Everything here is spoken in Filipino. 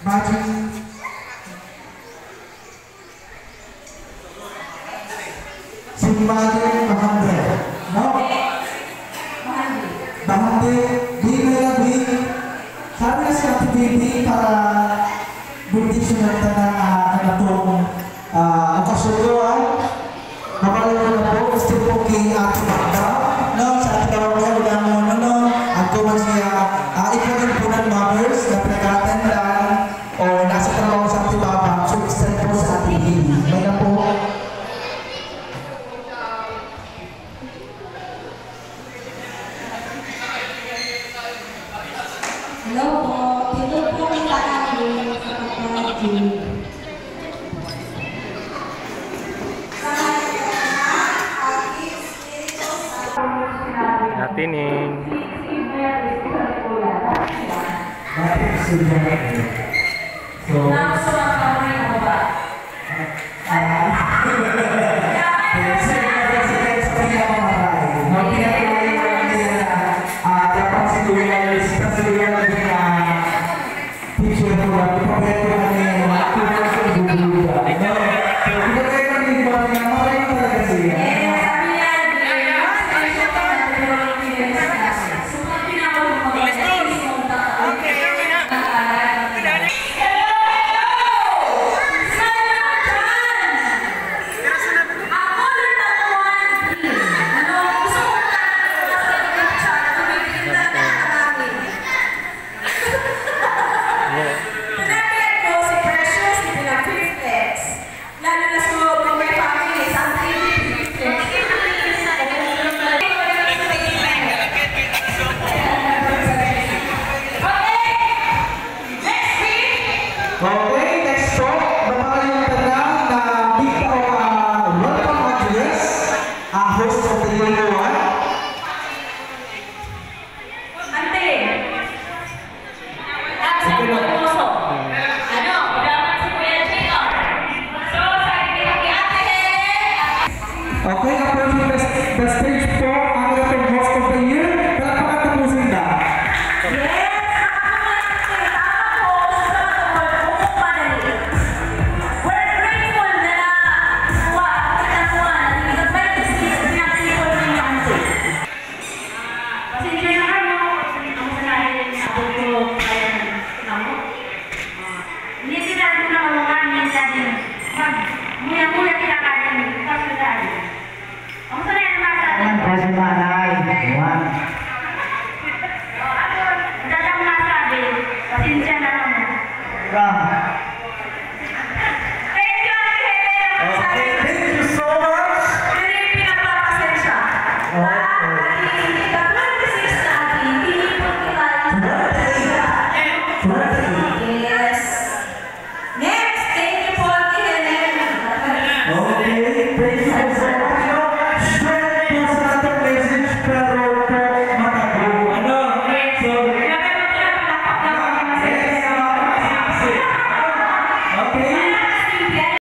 Magic. Si Magic Bahandre. No? Bahandre. Di may sabi na si Ate Baby para bundisyon natin na natong okasyon. Mabalala na po, gusto po kay Ate Magda. No, sa ating kawawa, wala mo, no, ang kuman siya, ikaw po ng mothers na pinagkatan lang o nasa trabaho sa ating baba, so extend po sa ating baby. May na po. Hello po, ito po ang tanong sa kapatid. Tining. Okay, next song. Baka yung tanang na big welcome address, host of the year 1. Ante, sa puso. Ano, dapat si Kuya Chico. So, sabi ni Ate Helen. Okay, approaching the stage po, ang ating host of the year. Palakpakan na po sila. Yes! Ram.